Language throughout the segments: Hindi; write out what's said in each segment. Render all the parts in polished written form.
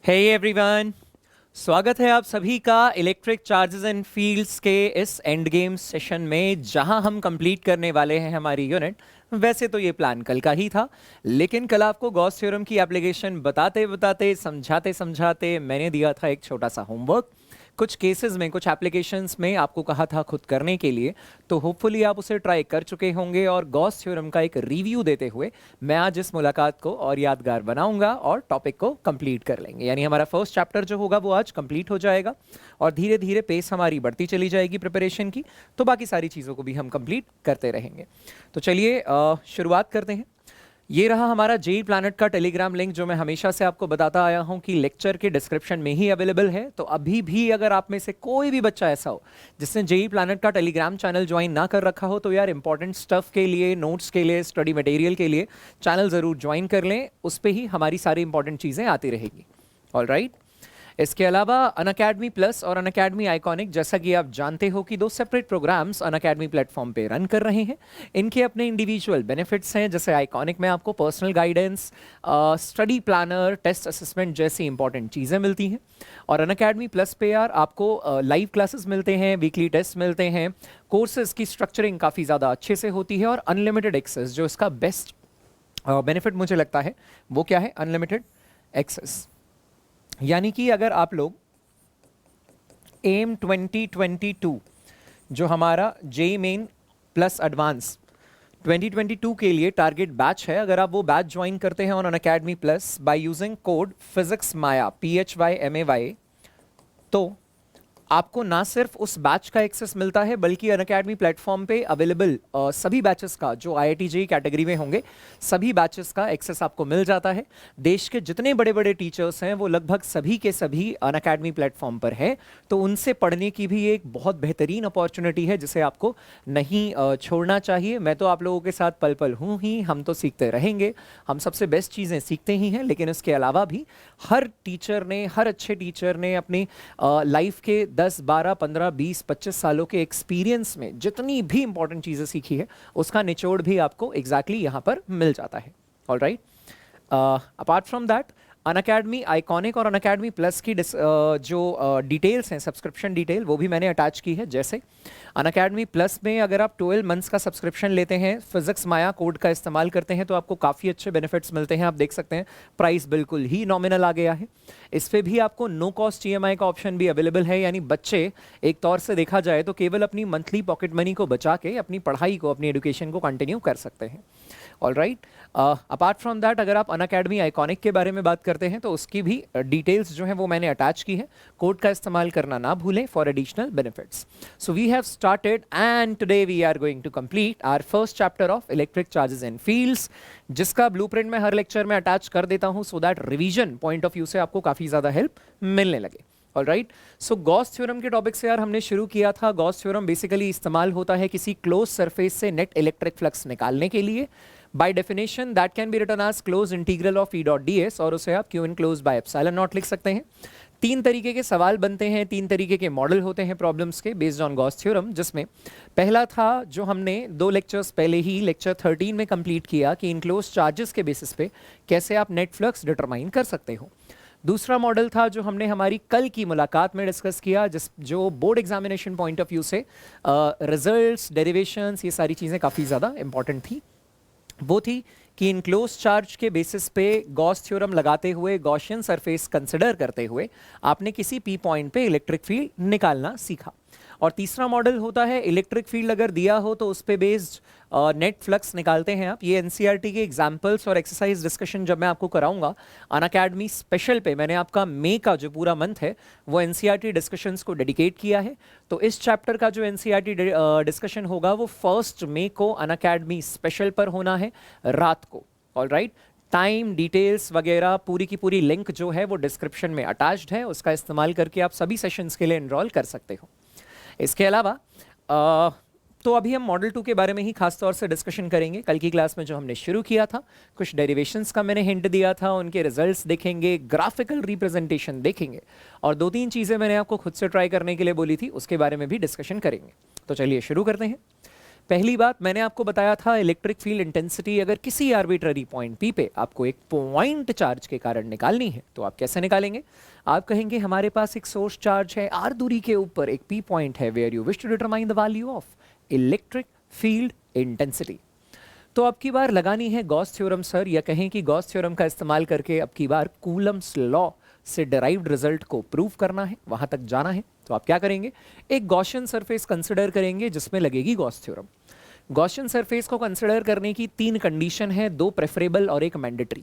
हे एवरीवन, स्वागत है आप सभी का इलेक्ट्रिक चार्जेस एंड फील्ड्स के इस एंड गेम सेशन में, जहां हम कंप्लीट करने वाले हैं हमारी यूनिट। वैसे तो ये प्लान कल का ही था, लेकिन कल आपको गॉस थ्योरम की एप्लीकेशन बताते बताते समझाते समझाते मैंने दिया था एक छोटा सा होमवर्क। कुछ केसेस में, कुछ एप्लीकेशंस में आपको कहा था खुद करने के लिए, तो होपफुली आप उसे ट्राई कर चुके होंगे। और गॉस थ्योरम का एक रिव्यू देते हुए मैं आज इस मुलाकात को और यादगार बनाऊंगा और टॉपिक को कंप्लीट कर लेंगे। यानी हमारा फर्स्ट चैप्टर जो होगा वो आज कंप्लीट हो जाएगा और धीरे धीरे पेस हमारी बढ़ती चली जाएगी प्रिपरेशन की, तो बाकी सारी चीज़ों को भी हम कंप्लीट करते रहेंगे। तो चलिए शुरुआत करते हैं। ये रहा हमारा जेई प्लैनेट का टेलीग्राम लिंक, जो मैं हमेशा से आपको बताता आया हूं कि लेक्चर के डिस्क्रिप्शन में ही अवेलेबल है। तो अभी भी अगर आप में से कोई भी बच्चा ऐसा हो जिसने जेई प्लैनेट का टेलीग्राम चैनल ज्वाइन ना कर रखा हो, तो यार इंपॉर्टेंट स्टफ के लिए, नोट्स के लिए, स्टडी मटेरियल के लिए चैनल ज़रूर ज्वाइन कर लें। उस पर ही हमारी सारी इंपॉर्टेंट चीज़ें आती रहेगी। All right. इसके अलावा अनअकैडमी प्लस और अनअकैडमी आइकॉनिक, जैसा कि आप जानते हो कि दो सेपरेट प्रोग्राम्स अनअकैडमी प्लेटफॉर्म पे रन कर रहे हैं। इनके अपने इंडिविजुअल बेनिफिट्स हैं। जैसे आइकॉनिक में आपको personal guidance, study planner, test assessment जैसी इंपॉर्टेंट चीज़ें मिलती हैं। और अनअकैडमी प्लस पे यार आपको लाइव क्लासेस मिलते हैं, वीकली टेस्ट मिलते हैं, कोर्सेज की स्ट्रक्चरिंग काफ़ी ज़्यादा अच्छे से होती है और अनलिमिटेड एक्सेस, जो इसका बेस्ट बेनिफिट मुझे लगता है वो क्या है, अनलिमिटेड एक्सेस। यानी कि अगर आप लोग एम 2022 जो हमारा जेई मेन प्लस एडवांस 2022 के लिए टारगेट बैच है, अगर आप वो बैच ज्वाइन करते हैं on Unacademy plus by using code physics Maya PHYMAY, तो आपको ना सिर्फ उस बैच का एक्सेस मिलता है, बल्कि अनअकैडमी प्लेटफॉर्म पे अवेलेबल सभी बैचेस का, जो IIT JEE कैटेगरी में होंगे, सभी बैचेस का एक्सेस आपको मिल जाता है। देश के जितने बड़े बड़े टीचर्स हैं वो लगभग सभी के सभी अनअकैडमी प्लेटफॉर्म पर हैं। तो उनसे पढ़ने की भी एक बहुत बेहतरीन अपॉर्चुनिटी है, जिसे आपको नहीं छोड़ना चाहिए। मैं तो आप लोगों के साथ पल पल हूँ ही, हम तो सीखते रहेंगे। हम सबसे बेस्ट चीज़ें सीखते ही हैं, लेकिन इसके अलावा भी हर टीचर ने, हर अच्छे टीचर ने अपनी लाइफ के 10, 12, 15, 20, 25 सालों के एक्सपीरियंस में जितनी भी इंपॉर्टेंट चीज़ें सीखी है, उसका निचोड़ भी आपको एग्जैक्टली यहाँ पर मिल जाता है। All right. Apart from that, Unacademy iconic और अनअकैडमी प्लस की जो डिटेल्स हैं, सब्सक्रिप्शन डिटेल, वो भी मैंने अटैच की है। जैसे अनअकैडमी प्लस में अगर आप 12 मंथ्स का सब्सक्रिप्शन लेते हैं, फिजिक्स माया कोड का इस्तेमाल करते हैं, तो आपको काफ़ी अच्छे बेनिफिट्स मिलते हैं। आप देख सकते हैं प्राइस बिल्कुल ही नॉमिनल आ गया है। इस पर भी आपको नो कॉस्ट EMI का ऑप्शन भी अवेलेबल है। यानी बच्चे एक तौर से देखा जाए तो केवल अपनी मंथली पॉकेट मनी को बचा के अपनी पढ़ाई को, अपनी एजुकेशन को कंटिन्यू कर सकते हैं। All right. Apart from that, अगर आप अनअकैडमी आइकॉनिक के बारे में बात करते हैं, तो उसकी भी डिटेल्स जो हैं वो मैंने अटैच की है। कोड का इस्तेमाल करना ना भूलें for additional benefits. So we have started and today we are going to complete our first chapter of electric charges and fields, जिसका ब्लूप्रिंट मैं हर लेक्चर में अटैच कर देता हूं, so that revision point of view से आपको काफ़ी ज़्यादा हेल्प मिलने लगे। All right. So Gauss theorem के टॉपिक से यार हमने शुरू किया था। गॉस थ्योरम बेसिकली इस्तेमाल होता है किसी क्लोज सरफेस से नेट इलेक्ट्रिक फ्लक्स निकालने के लिए। By definition, that can be written as closed integral of E dot ds, और उसे आप Q enclosed by epsilon not लिख सकते हैं। तीन तरीके के सवाल बनते हैं, तीन तरीके के मॉडल होते हैं प्रॉब्लम्स के बेस्ड ऑन गॉस थ्योरम, जिसमें पहला था जो हमने 2 लेक्चर्स पहले ही लेक्चर 13 में कंप्लीट किया कि इनक्लोज चार्जेस के बेसिस पे कैसे आप नेट फ्लक्स डिटरमाइन कर सकते हो। दूसरा मॉडल था जो हमने हमारी कल की मुलाकात में डिस्कस किया, जो board examination point of view से रिजल्ट्स, डेरिवेशंस, ये सारी चीज़ें काफ़ी ज़्यादा इंपॉर्टेंट थी। वो थी कि इनक्लोज चार्ज के बेसिस पे गॉस थ्योरम लगाते हुए, गॉसियन सरफेस कंसिडर करते हुए आपने किसी P पॉइंट पे इलेक्ट्रिक फील्ड निकालना सीखा। और तीसरा मॉडल होता है इलेक्ट्रिक फील्ड अगर दिया हो तो उस पे बेस्ड नेट फ्लक्स निकालते हैं आप। ये NCERT के एग्जाम्पल्स और एक्सरसाइज डिस्कशन जब मैं आपको कराऊंगा अनअकैडमी स्पेशल पे, मैंने आपका मई का जो पूरा मंथ है वो NCERT डिस्कशंस को डेडिकेट किया है। तो इस चैप्टर का जो NCERT डिस्कशन होगा वो 1 मई को अनअकैडमी स्पेशल पर होना है, रात को। All right. टाइम, डिटेल्स वगैरह पूरी की पूरी लिंक जो है वो डिस्क्रिप्शन में अटैच्ड है, उसका इस्तेमाल करके आप सभी सेशंस के लिए एनरोल कर सकते हो। इसके अलावा तो अभी हम मॉडल 2 के बारे में ही खास तौर से डिस्कशन करेंगे। कल की क्लास में जो हमने शुरू किया था, कुछ डेरिवेशंस का मैंने हिंट दिया था, उनके रिजल्ट्स देखेंगे, ग्राफिकल रिप्रेजेंटेशन देखेंगे, और 2-3 चीज़ें मैंने आपको खुद से ट्राई करने के लिए बोली थी, उसके बारे में भी डिस्कशन करेंगे। तो चलिए शुरू करते हैं। पहली बात मैंने आपको बताया था, इलेक्ट्रिक फील्ड इंटेंसिटी अगर किसी आर्बिट्ररी पॉइंट पी पे आपको एक पॉइंट चार्ज के कारण निकालनी है तो आप कैसे निकालेंगे? आप कहेंगे हमारे पास एक सोर्स चार्ज है r दूरी के ऊपर, एक p पॉइंट है where you wish to determine the value of electric field intensity. तो अब की बार लगानी है गॉस थ्योरम सर, या कहें कि गॉस थ्योरम का इस्तेमाल करके अब की बार कूलम्स लॉ से डिराइव्ड रिजल्ट को प्रूव करना है, वहां तक जाना है। तो आप क्या करेंगे? एक गॉसियन सरफेस कंसिडर करेंगे जिसमें लगेगी गॉस थ्योरम। गॉसियन सरफेस को कंसिडर करने की 3 कंडीशन है, 2 प्रेफरेबल और एक मैंडेटरी।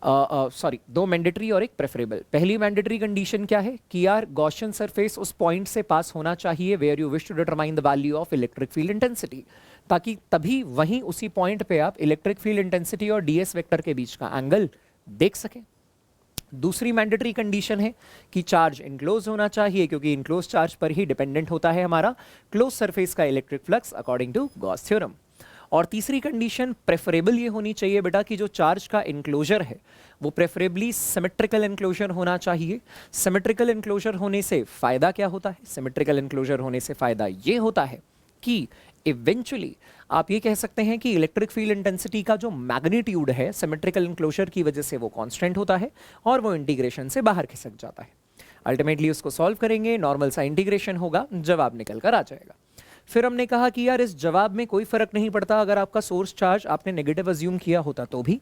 सॉरी, 2 मैंडेटरी और एक प्रेफरेबल। पहली मैंडेटरी कंडीशन क्या है कि यार गॉसियन सरफेस उस पॉइंट से पास होना चाहिए where you wish to determine the value of electric field intensity, ताकि तभी वहीं उसी पॉइंट पे आप इलेक्ट्रिक फील्ड इंटेंसिटी और ds वेक्टर के बीच का एंगल देख सकें। दूसरी मैंडेटरी कंडीशन है कि चार्ज इनक्लोज होना चाहिए, क्योंकि इनक्लोज चार्ज पर ही डिपेंडेंट होता है हमारा क्लोज सरफेस का electric flux according to Gauss theorem. और तीसरी कंडीशन प्रेफरेबल ये होनी चाहिए बेटा कि जो चार्ज का इनक्लोजर है वो प्रेफरेबली सिमेट्रिकल इनक्लोजर होना चाहिए। सिमेट्रिकल इनक्लोजर होने से फायदा क्या होता है? सिमेट्रिकल इनक्लोजर होने से फायदा ये होता है कि इवेंचुअली आप ये कह सकते हैं कि इलेक्ट्रिक फील्ड इंटेंसिटी का जो मैग्नीट्यूड है सिमेट्रिकल इंक्लोजर की वजह से वो कांस्टेंट होता है और वो इंटीग्रेशन से बाहर खिसक जाता है। अल्टीमेटली उसको सॉल्व करेंगे, नॉर्मल सा इंटीग्रेशन होगा, जवाब निकल कर आ जाएगा। फिर हमने कहा कि यार इस जवाब में कोई फर्क नहीं पड़ता अगर आपका सोर्स चार्ज आपने नेगेटिव अज्यूम किया होता तो भी,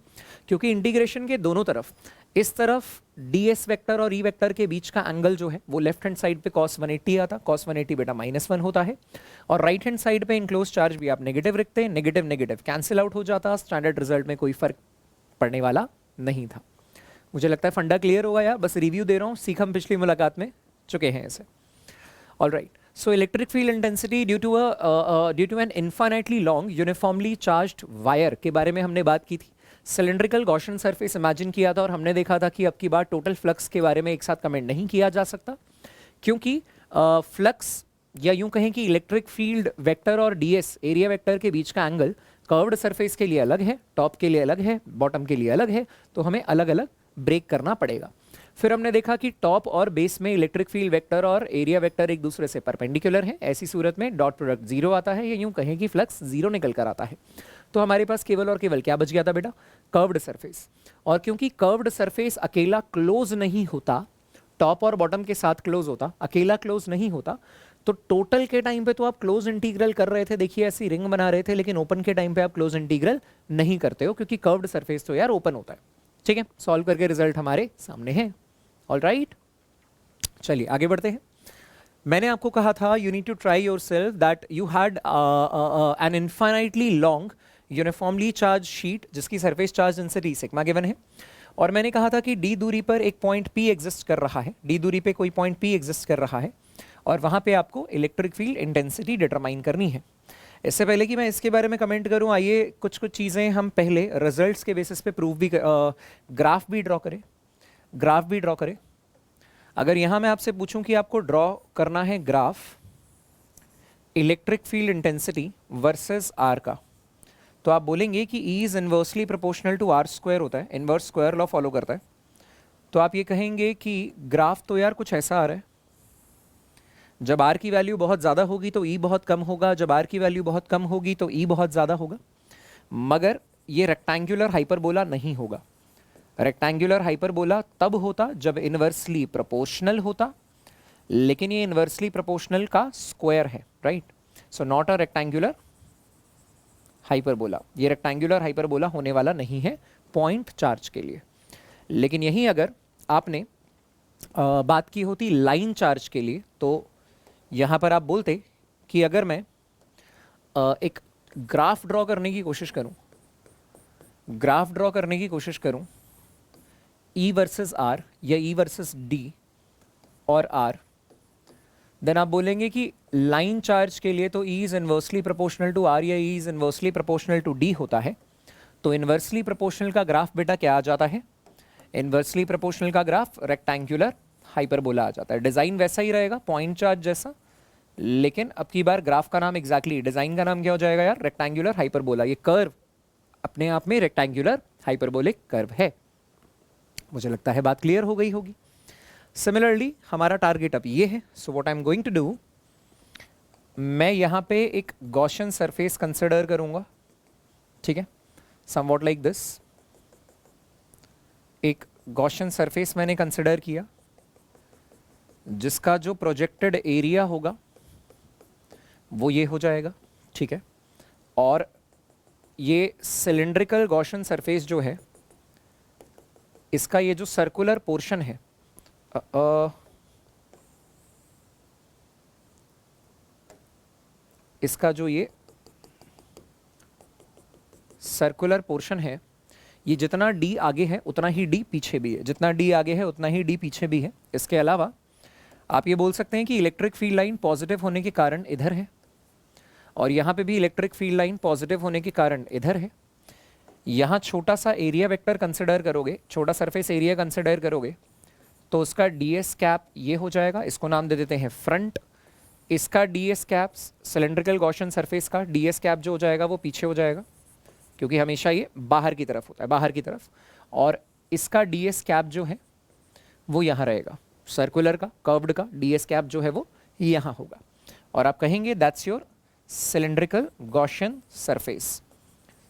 क्योंकि इंटीग्रेशन के दोनों तरफ, इस तरफ ds वेक्टर और e वेक्टर के बीच का एंगल जो है वो लेफ्ट हैंड साइड पे cos 180 आता, cos 180 बेटा -1 होता है, और राइट हैंड साइड पे इनक्लोज चार्ज भी आप नेगेटिव रखते हैं, नेगेटिव नेगेटिव कैंसिल आउट हो जाता, स्टैंडर्ड रिजल्ट में कोई फर्क पड़ने वाला नहीं था। मुझे लगता है फंडा क्लियर होगा यार, बस रिव्यू दे रहा हूँ, सीख हम पिछली मुलाकात में चुके हैं इसे। Alright, so electric field intensity due to an infinitely long uniformly charged wire के बारे में हमने बात की थी। सिलेंड्रिकल गॉसियन सरफेस इमेजिन किया था और हमने देखा था कि अब की बार टोटल फ्लक्स के बारे में एक साथ कमेंट नहीं किया जा सकता, क्योंकि फ्लक्स या यूं कहें कि इलेक्ट्रिक फील्ड वेक्टर और ds एरिया वेक्टर के बीच का एंगल कर्व्ड सरफेस के लिए अलग है, टॉप के लिए अलग है, बॉटम के लिए अलग है, तो हमें अलग अलग ब्रेक करना पड़ेगा। फिर हमने देखा कि टॉप और बेस में इलेक्ट्रिक फील्ड वेक्टर और एरिया वेक्टर एक दूसरे से परपेंडिकुलर है, ऐसी सूरत में डॉट प्रोडक्ट 0 आता है, या यूं कहें कि फ्लक्स 0 निकल कर आता है। तो हमारे पास केवल और केवल क्या बच गया था बेटा? Curved surface. और क्योंकि कर्व्ड सरफेस अकेला क्लोज नहीं होता, टॉप और बॉटम के साथ क्लोज होता, अकेला क्लोज नहीं होता, तो टोटल के टाइम पे तो आप क्लोज इंटीग्रल कर रहे थे, देखिए ऐसी रिंग बना रहे थे, लेकिन ओपन के टाइम पे आप क्लोज इंटीग्रल नहीं करते हो, क्योंकि कर्व्ड सरफेस तो यार ओपन होता है। ठीक है, सॉल्व करके रिजल्ट हमारे सामने है। ऑलराइट, चलिए आगे बढ़ते हैं। मैंने आपको कहा था you need to try yourself that you had an infinitely long uniformly charge sheet जिसकी surface charge density sigma given है, और मैंने कहा था कि डी दूरी पर एक पॉइंट P एग्जिस्ट कर रहा है, डी दूरी पे कोई पॉइंट P एग्जिस्ट कर रहा है, और वहां पे आपको इलेक्ट्रिक फील्ड इंटेंसिटी डिटरमाइन करनी है। इससे पहले कि मैं इसके बारे में कमेंट करूं, आइए कुछ कुछ चीज़ें हम पहले रिजल्ट्स के बेसिस पे प्रूव भी ग्राफ भी ड्रॉ करें। अगर यहाँ मैं आपसे पूछूं कि आपको ड्रॉ करना है graph electric field intensity versus R का, तो आप बोलेंगे कि E is inversely proportional to R square होता है, इनवर्स स्क्वायर लॉ फॉलो करता है। तो आप ये कहेंगे कि ग्राफ तो यार कुछ ऐसा आ रहा है, जब R की वैल्यू बहुत ज़्यादा होगी तो E बहुत कम होगा, जब R की वैल्यू बहुत कम होगी तो E बहुत ज़्यादा होगा, मगर ये रेक्टेंगुलर हाइपरबोला नहीं होगा। रेक्टेंगुलर हाइपरबोला तब होता जब इनवर्सली प्रोपोर्शनल होता, लेकिन ये इनवर्सली प्रोपोर्शनल का स्क्वायर है, right? So not a rectangular hyperbola, ये रेक्टेंगुलर हाइपरबोला होने वाला नहीं है पॉइंट चार्ज के लिए। लेकिन यही अगर आपने बात की होती लाइन चार्ज के लिए, तो यहाँ पर आप बोलते कि अगर मैं एक ग्राफ ड्रॉ करने की कोशिश करूँ E वर्सेस R या E वर्सेस D और R, देन आप बोलेंगे कि लाइन चार्ज के लिए तो E is inversely proportional to R या E is inversely proportional to D होता है। तो इनवर्सली प्रोपोर्शनल का ग्राफ बेटा क्या आ जाता है? इनवर्सली प्रोपोर्शनल का ग्राफ रेक्टेंगुलर हाइपरबोला आ जाता है। डिज़ाइन वैसा ही रहेगा, पॉइंट चार्ज जैसा, लेकिन अब की बार ग्राफ का नाम एग्जैक्टली डिज़ाइन का नाम क्या हो जाएगा यार? Rectangular hyperbola. ये कर्व अपने आप में रेक्टेंगुलर हाइपरबोलिक कर्व है। मुझे लगता है बात क्लियर हो गई होगी। सिमिलरली हमारा टारगेट अब ये है, so what I am going to do, मैं यहाँ पे एक गॉसियन सरफेस कंसिडर करूँगा, ठीक है, समवॉट लाइक दिस। एक गॉसियन सरफेस मैंने कंसिडर किया जिसका जो प्रोजेक्टेड एरिया होगा वो ये हो जाएगा, ठीक है। और ये सिलिंड्रिकल गॉसियन सरफेस जो है, इसका ये जो सर्कुलर पोर्शन है, इसका जो ये सर्कुलर पोर्शन है, ये जितना d आगे है उतना ही d पीछे भी है, जितना d आगे है उतना ही d पीछे भी है। इसके अलावा आप ये बोल सकते हैं कि इलेक्ट्रिक फील्ड लाइन पॉजिटिव होने के कारण इधर है, और यहाँ पे भी इलेक्ट्रिक फील्ड लाइन पॉजिटिव होने के कारण इधर है। यहाँ छोटा सा एरिया वेक्टर कंसिडर करोगे, छोटा सरफेस एरिया कंसिडर करोगे, तो उसका ds कैप ये हो जाएगा, इसको नाम दे देते हैं फ्रंट। इसका ds cap, cylindrical Gaussian surface का ds कैप जो हो जाएगा वो पीछे हो जाएगा, क्योंकि हमेशा ये बाहर की तरफ होता है, बाहर की तरफ। और इसका ds कैप जो है वो यहाँ रहेगा, सर्कुलर का, कर्व्ड का ds कैप जो है वो यहाँ होगा। और आप कहेंगे that's your cylindrical Gaussian surface,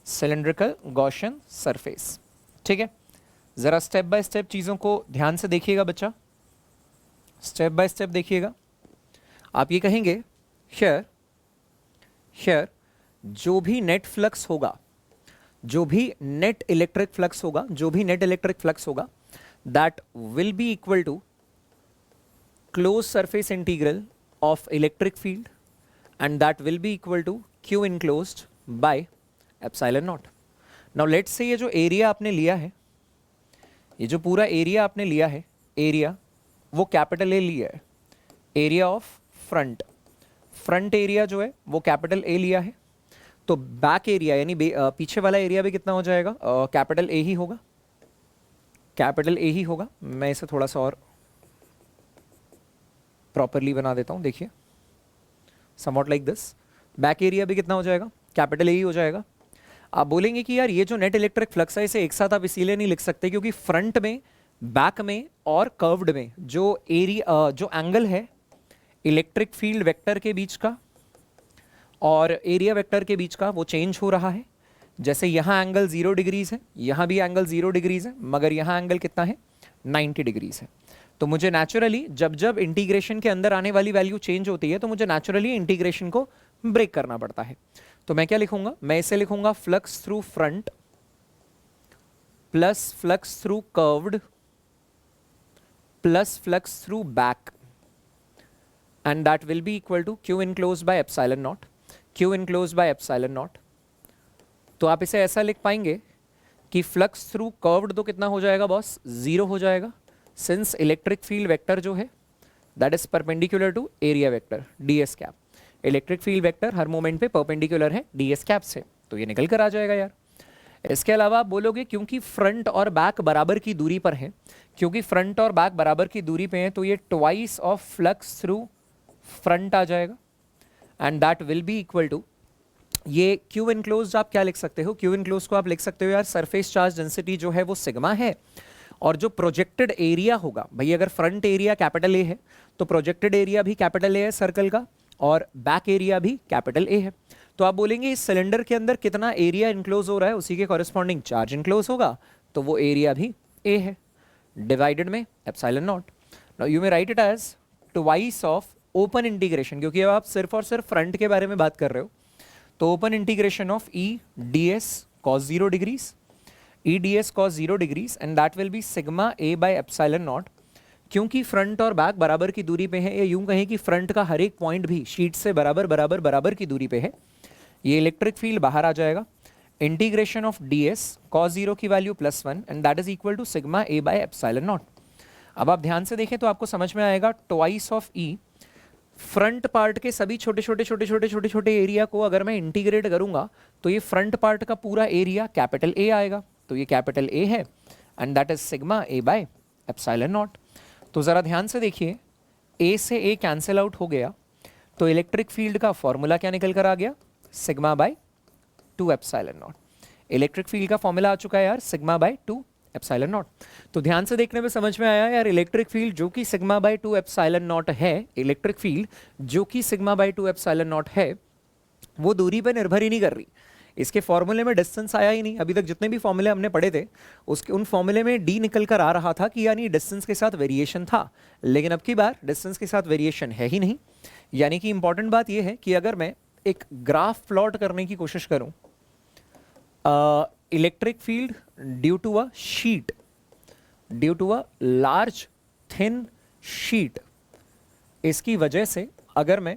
cylindrical Gaussian surface, ठीक है। ज़रा स्टेप बाय स्टेप चीज़ों को ध्यान से देखिएगा बच्चा, स्टेप बाय स्टेप देखिएगा। आप ये कहेंगे हियर जो भी नेट फ्लक्स होगा, जो भी नेट इलेक्ट्रिक फ्लक्स होगा, जो भी नेट इलेक्ट्रिक फ्लक्स होगा, that will be equal to close surface integral of electric field, and that will be equal to q enclosed by epsilon naught. Now let's say ये जो एरिया आपने लिया है, ये जो पूरा एरिया आपने लिया है, एरिया वो कैपिटल ए लिया है, area of front, front area जो है वो कैपिटल ए लिया है। तो बैक एरिया यानी पीछे वाला एरिया भी कितना हो जाएगा, कैपिटल ए ही होगा, कैपिटल ए ही होगा। मैं इसे थोड़ा सा और प्रॉपरली बना देता हूँ, देखिए somewhat like this. Back area भी कितना हो जाएगा, कैपिटल ए ही हो जाएगा। आप बोलेंगे कि यार ये जो नेट इलेक्ट्रिक फ्लक्स है इसे एक साथ आप इसीलिए नहीं लिख सकते क्योंकि फ्रंट में, बैक में और कर्व्ड में जो एरिया, जो एंगल है इलेक्ट्रिक फील्ड वेक्टर के बीच का और एरिया वेक्टर के बीच का, वो चेंज हो रहा है। जैसे यहाँ एंगल 0 डिग्रीज है, यहाँ भी एंगल 0 डिग्रीज है, मगर यहाँ एंगल कितना है, 90 डिग्रीज है। तो मुझे नेचुरली जब जब इंटीग्रेशन के अंदर आने वाली वैल्यू चेंज होती है तो मुझे नेचुरली इंटीग्रेशन को ब्रेक करना पड़ता है। तो मैं क्या लिखूंगा, मैं इसे लिखूंगा flux through front plus flux through curved plus flux through back, and that will be equal to Q enclosed by epsilon naught, Q enclosed by epsilon naught. तो आप इसे ऐसा लिख पाएंगे कि फ्लक्स थ्रू कर्व्ड तो कितना हो जाएगा बॉस, 0 हो जाएगा, सिंस इलेक्ट्रिक फील्ड वेक्टर जो है that is perpendicular to area vector ds cap. Electric field vector हर मोमेंट पे परपेंडिकुलर है ds कैप से, तो ये निकल कर आ जाएगा यार। इसके अलावा आप बोलोगे क्योंकि फ्रंट और बैक बराबर की दूरी पर है, क्योंकि फ्रंट और बैक बराबर की दूरी पे हैं, तो ये twice of flux through front आ जाएगा, and that will be equal to, ये क्यू इनक्लोज्ड आप क्या लिख सकते हो, क्यू इनक्लोज्ड को आप लिख सकते हो यार सरफेस चार्ज डेंसिटी जो है वो सिग्मा है, और जो प्रोजेक्टेड एरिया होगा, भाई अगर फ्रंट एरिया कैपिटल ए है तो प्रोजेक्टेड एरिया भी कैपिटल ए है सर्कल का, और बैक एरिया भी कैपिटल ए है। तो आप बोलेंगे इस सिलेंडर के अंदर कितना एरिया इनक्लोज हो रहा है उसी के कॉरेस्पॉन्डिंग चार्ज इनक्लोज होगा, तो वो एरिया भी ए है, डिवाइडेड में epsilon naught. Now you may write it as twice of open integration, क्योंकि अब आप सिर्फ और सिर्फ फ्रंट के बारे में बात कर रहे हो, तो open integration of E ds cos 0 degrees, E ds cos 0 degrees, and that will B sigma a by epsilon not. क्योंकि फ्रंट और बैक बराबर की दूरी पे है, या यूं कहें कि फ्रंट का हर एक पॉइंट भी शीट से बराबर बराबर बराबर की दूरी पे है, ये इलेक्ट्रिक फील्ड बाहर आ जाएगा। इंटीग्रेशन ऑफ ds cos 0 की value +1 and that is equal to sigma a by epsilon naught. अब आप ध्यान से देखें तो आपको समझ में आएगा twice of E, front part के सभी छोटे छोटे छोटे छोटे छोटे छोटे एरिया को अगर मैं इंटीग्रेट करूंगा तो ये फ्रंट पार्ट का पूरा एरिया कैपिटल ए आएगा, तो ये कैपिटल ए है, and that is sigma a by epsilon naught. तो जरा ध्यान से देखिए, a से a कैंसिल आउट हो गया, तो इलेक्ट्रिक फील्ड का फॉर्मूला क्या निकल कर आ गया, sigma bye 2 epsilon not. Electric field का फॉर्मूला आ चुका है यार, सिग्मा बाय 2 एप्सिलॉन नॉट। तो ध्यान से देखने में समझ में आया यार, इलेक्ट्रिक फील्ड जो कि सिग्मा बाय 2 एप्सिलॉन नॉट है, इलेक्ट्रिक फील्ड जो कि सिग्मा बाय 2 एप्सिलॉन नॉट है, वो दूरी पर निर्भर ही नहीं कर रही। इसके फॉर्मूले में डिस्टेंस आया ही नहीं। अभी तक जितने भी फॉर्मूले हमने पढ़े थे उसके उन फॉर्मूले में डी निकल कर आ रहा था कि यानी डिस्टेंस के साथ वेरिएशन था, लेकिन अब की बार डिस्टेंस के साथ वेरिएशन है ही नहीं। यानी कि इंपॉर्टेंट बात यह है कि अगर मैं एक ग्राफ प्लॉट करने की कोशिश करूं, electric field due to a sheet, due to a large thin sheet, इसकी वजह से अगर मैं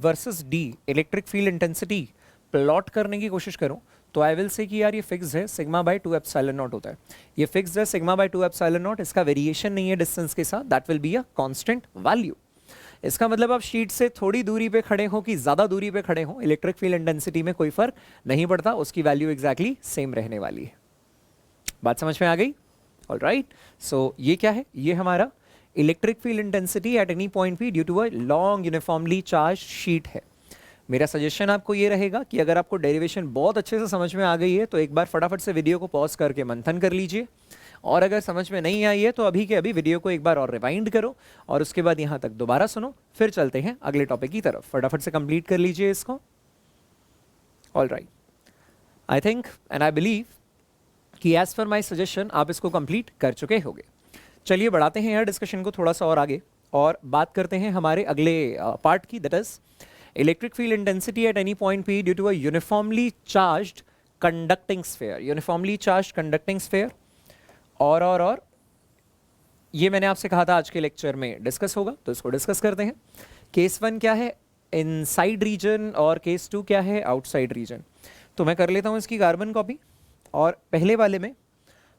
versus D electric field intensity plot करने की कोशिश करूं, तो आई विल से कि यार ये फिक्स है, सिग्मा बाय 2 एप्सिलॉन नॉट होता है। ये फिक्स है सिग्मा बाय 2 एप्सिलॉन नॉट, इसका वेरिएशन नहीं है डिस्टेंस के साथ, that will be a constant value. इसका मतलब आप शीट से थोड़ी दूरी पे खड़े हो कि ज्यादा दूरी पे खड़े हो, इलेक्ट्रिक फील्ड इंटेंसिटी में कोई फर्क नहीं पड़ता, उसकी वैल्यू एग्जैक्टली सेम रहने वाली है। बात समझ में आ गई? ऑलराइट, सो ये क्या है? ये हमारा electric field intensity at any point P due to a long uniformly charge sheet है। मेरा सजेशन आपको ये रहेगा कि अगर आपको डेरिवेशन बहुत अच्छे से समझ में आ गई है तो एक बार फटाफट से वीडियो को पॉज करके मंथन कर लीजिए, और अगर समझ में नहीं आई है तो अभी के अभी वीडियो को एक बार और रिवाइंड करो और उसके बाद यहाँ तक दोबारा सुनो, फिर चलते हैं अगले टॉपिक की तरफ। फटाफट से कंप्लीट कर लीजिए इसको। Alright, I think and I believe कि एज पर माई सजेशन आप इसको कंप्लीट कर चुके होंगे। चलिए बढ़ाते हैं यार डिस्कशन को थोड़ा सा और आगे, और बात करते हैं हमारे अगले पार्ट की, that is electric field intensity at any point P due to a uniformly charged conducting sphere. Uniformly charged conducting sphere, और ये मैंने आपसे कहा था आज के लेक्चर में डिस्कस होगा, तो इसको डिस्कस करते हैं। केस 1 क्या है? इनसाइड रीजन, और केस 2 क्या है? Outside region. तो मैं कर लेता हूँ इसकी कार्बन कॉपी, और पहले वाले में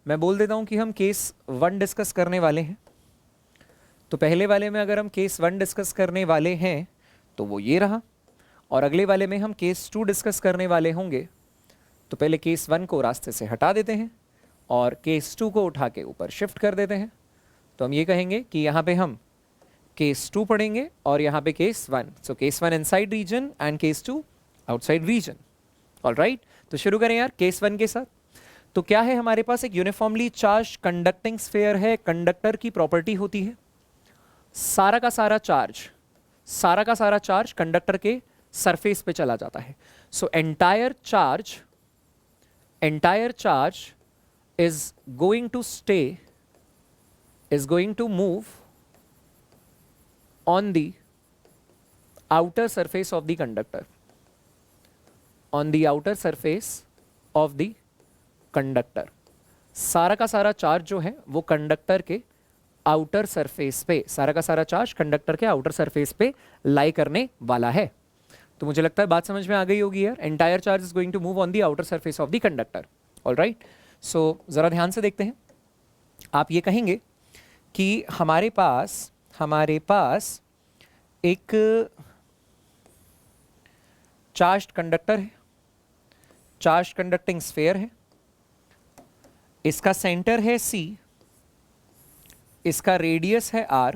मैं बोल देता हूँ कि हम केस 1 डिस्कस करने वाले हैं। तो पहले वाले में अगर हम केस 1 डिस्कस करने वाले हैं तो वो ये रहा, और अगले वाले में हम केस 2 डिस्कस करने वाले होंगे। तो पहले केस 1 को रास्ते से हटा देते हैं और केस 2 को उठा के ऊपर शिफ्ट कर देते हैं। तो हम ये कहेंगे कि यहाँ पे हम केस 2 पढ़ेंगे और यहाँ पे case 1। So case 1 inside region and case 2 outside region. Alright, तो शुरू करें यार केस 1 के साथ। तो क्या है हमारे पास? एक यूनिफॉर्मली चार्ज कंडक्टिंग स्फीयर है। कंडक्टर की प्रॉपर्टी होती है सारा का सारा चार्ज कंडक्टर के सरफेस पे चला जाता है। So entire charge is going to move on the outer surface of the conductor, on the outer surface of the conductor। सारा का सारा चार्ज जो है वो कंडक्टर के आउटर सरफेस पे, सारा का सारा चार्ज कंडक्टर के आउटर सरफेस पे लाई करने वाला है। तो मुझे लगता है बात समझ में आ गई होगी यार। Entire charge is going to move on the outer surface of the conductor. All right, so ज़रा ध्यान से देखते हैं। आप ये कहेंगे कि हमारे पास एक चार्ज्ड कंडक्टर है, चार्ज कंडक्टिंग स्फीयर है, इसका सेंटर है C, इसका रेडियस है R,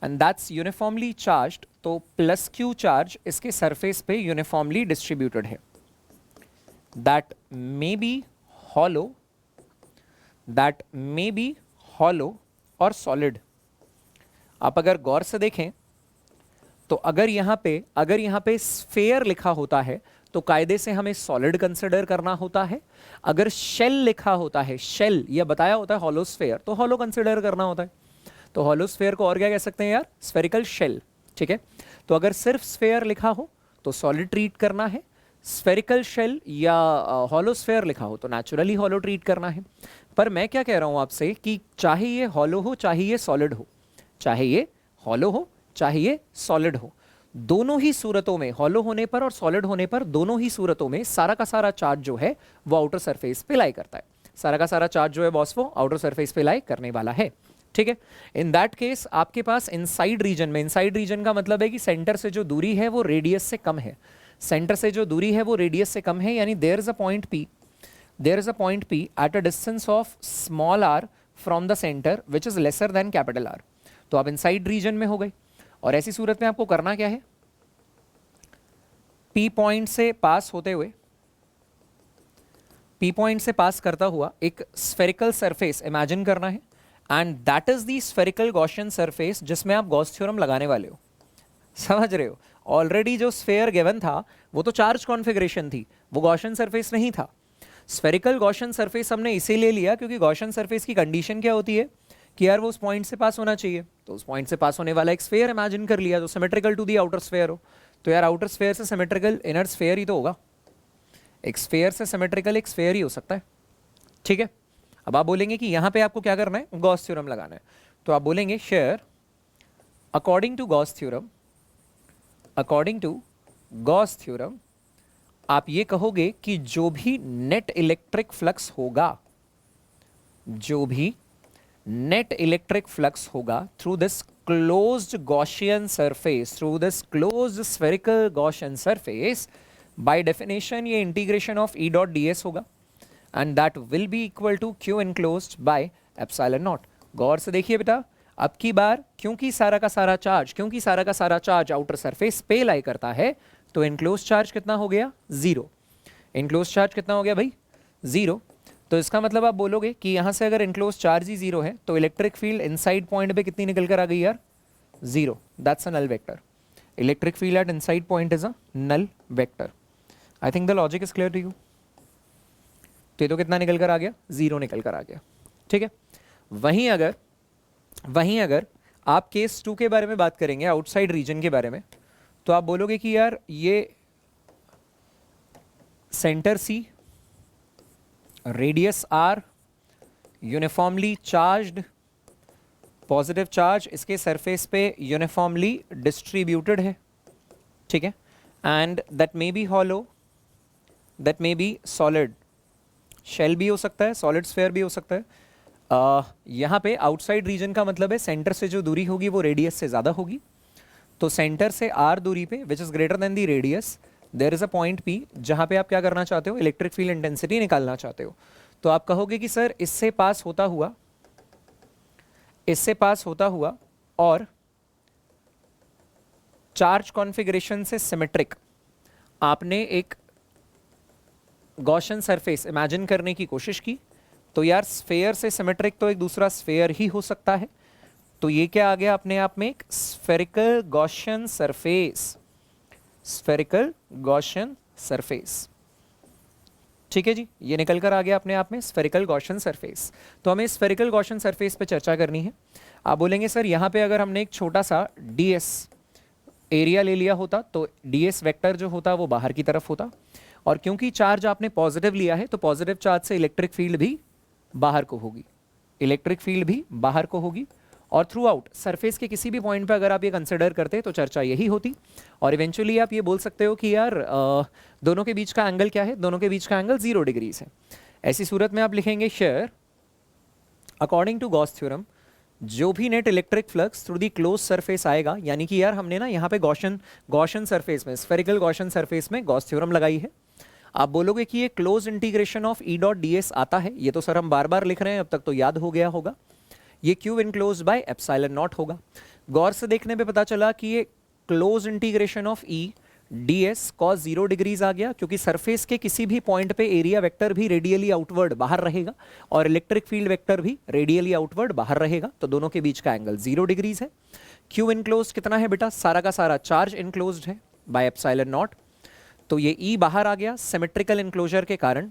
and that's uniformly charged. तो प्लस Q चार्ज इसके सरफेस पे यूनिफॉर्मली डिस्ट्रीब्यूटेड है। दैट मे बी हॉलो और सॉलिड। आप अगर गौर से देखें तो अगर यहाँ पे स्फीयर लिखा होता है तो कायदे से हमें सॉलिड कंसिडर करना होता है। अगर शेल लिखा होता है, शेल या बताया होता है हॉलो स्फीयर, तो हॉलो कंसिडर करना होता है। तो हॉलो स्फीयर को और क्या कह सकते हैं यार? Spherical shell. ठीक है, तो अगर सिर्फ स्फीयर लिखा हो तो सॉलिड ट्रीट करना है, स्फेरिकल शेल या हॉलो स्फीयर लिखा हो तो नेचुरली हॉलो ट्रीट करना है। पर मैं क्या कह रहा हूं आपसे कि चाहे ये हॉलो हो चाहे ये सॉलिड हो, चाहे ये हॉलो हो चाहे ये सॉलिड हो, दोनों ही सूरतों में, हॉलो होने पर और सॉलिड होने पर, दोनों ही सूरतों में सारा का सारा चार्ज जो है वो आउटर सरफेस पे लाई करता है। सारा का सारा चार्ज जो है बॉस वो आउटर सरफेस पे लाई करने वाला है। ठीक है, इन दैट केस आपके पास इनसाइड रीजन में, इनसाइड रीजन का मतलब है कि सेंटर से जो दूरी है वो रेडियस से कम है, सेंटर से जो दूरी है वो रेडियस से कम है। यानी there is a point P at a distance of small r from the centre which is lesser than capital R। तो आप इनसाइड रीजन में हो गए, और ऐसी सूरत में आपको करना क्या है? P पॉइंट से पास होते हुए पी पॉइंट से पास करता हुआ एक स्फेरिकल सरफेस इमेजिन करना है, and that is the spherical Gaussian surface जिसमें आप गॉस थ्योरम लगाने वाले हो। समझ रहे हो? ऑलरेडी जो स्फेयर गिवन था वो तो चार्ज कॉन्फ़िगरेशन थी, वो गॉसियन सरफेस नहीं था। स्फेरिकल गॉसियन सरफेस हमने इसीलिए लिया क्योंकि गॉसियन सरफेस की कंडीशन क्या होती है कि यार वो उस पॉइंट से पास होना चाहिए, तो उस पॉइंट से पास होने वाला एक स्फेयर इमेजिन कर लिया जो symmetrical to the outer sphere हो। तो यार आउटर स्फेयर से सिमेट्रिकल इनर स्फेयर ही तो होगा, एक स्फेयर से सिमेट्रिकल एक स्फेयर ही हो सकता है। ठीक है, अब आप बोलेंगे कि यहाँ पे आपको क्या करना है, गॉस थ्योरम लगाना है। तो आप बोलेंगे शेयर according to Gauss theorem, according to Gauss theorem आप ये कहोगे कि जो भी नेट इलेक्ट्रिक फ्लक्स होगा, जो भी नेट इलेक्ट्रिक फ्लक्स होगा through this closed Gaussian surface, through this closed spherical Gaussian surface, by definition ये integration of E dot D S होगा, and that will be equal to Q enclosed by epsilon naught. गौर से देखिए बेटा, अब की बार क्योंकि सारा का सारा चार्ज आउटर सरफेस पे लाई करता है, तो इनक्लोज चार्ज कितना हो गया, जीरो। इनक्लोज चार्ज कितना हो गया भाई, जीरो। तो इसका मतलब आप बोलोगे कि यहां से अगर इनक्लोज चार्ज ही जीरो है तो इलेक्ट्रिक फील्ड इनसाइड पॉइंट पे कितनी निकल कर आ गई यार, zero. That's a null vector. Electric field at inside point is a null vector. I think the logic is clear to you. तो ये तो कितना निकल कर आ गया, जीरो निकल कर आ गया। ठीक है, वहीं अगर आप केस 2 के बारे में बात करेंगे, आउटसाइड रीजन के बारे में, तो आप बोलोगे कि यार ये centre C, radius R, uniformly charged, positive charge इसके सरफेस पे यूनिफॉर्मली डिस्ट्रीब्यूटेड है। ठीक है, and that may be hollow, that may be solid, shell भी हो सकता है, सॉलिड स्फेयर भी हो सकता है। यहाँ पे आउटसाइड रीजन का मतलब है सेंटर से जो दूरी होगी वो रेडियस से ज़्यादा होगी। तो सेंटर से आर दूरी पे which is greater than the radius there is a point P, जहाँ पे आप क्या करना चाहते हो, इलेक्ट्रिक फील्ड इंटेंसिटी निकालना चाहते हो। तो आप कहोगे कि सर इससे पास होता हुआ और चार्ज कॉन्फ़िगरेशन से सिमेट्रिक आपने एक गॉसियन सरफेस इमेजिन करने की कोशिश की, तो यार स्फेयर से सिमेट्रिक तो एक दूसरा स्फेयर ही हो सकता है। तो ये क्या आ गया अपने आप में, एक spherical Gaussian surface, spherical Gaussian surface. ठीक है जी, ये निकल कर आ गया अपने आप में स्फेरिकल गॉसियन सरफेस। तो हमें स्फेरिकल गॉसियन सरफेस पे चर्चा करनी है। आप बोलेंगे सर यहाँ पे अगर हमने एक छोटा सा ds एरिया ले लिया होता तो ds वेक्टर जो होता वो बाहर की तरफ होता, और क्योंकि चार्ज आपने पॉजिटिव लिया है तो पॉजिटिव चार्ज से इलेक्ट्रिक फील्ड भी बाहर को होगी, इलेक्ट्रिक फील्ड भी बाहर को होगी। और थ्रू आउट सरफेस के किसी भी पॉइंट पे अगर आप ये कंसिडर करते तो चर्चा यही होती। और इवेंचुअली आप ये बोल सकते हो कि यार दोनों के बीच का एंगल क्या है, दोनों के बीच का एंगल 0 डिग्रीज है। ऐसी सूरत में आप लिखेंगे शेयर अकॉर्डिंग टू गॉस थ्योरम जो भी net electric flux through the close surface आएगा, यानी कि यार हमने ना यहाँ पे गॉसियन सरफेस में, स्फेरिकल गॉसियन सरफेस में गॉस थ्योरम लगाई है। आप बोलोगे कि ये close integration of E dot D S आता है, ये तो सर हम बार बार लिख रहे हैं, अब तक तो याद हो गया होगा। ये Q enclose by epsilon naught होगा। गौर से देखने पे पता चला कि ये close integration of E D S cos 0 degrees आ गया, क्योंकि सरफेस के किसी भी पॉइंट पे एरिया वेक्टर भी रेडियली आउटवर्ड बाहर रहेगा और इलेक्ट्रिक फील्ड वेक्टर भी रेडियली आउटवर्ड बाहर रहेगा, तो दोनों के बीच का एंगल 0 डिग्रीज है। क्यू इनक्लोज कितना है बेटा, सारा का सारा चार्ज इनक्लोज्ड है बाय एप्सिलॉन नॉट, तो ये ई बाहर आ गया सिमेट्रिकल इनक्लोजर के कारण।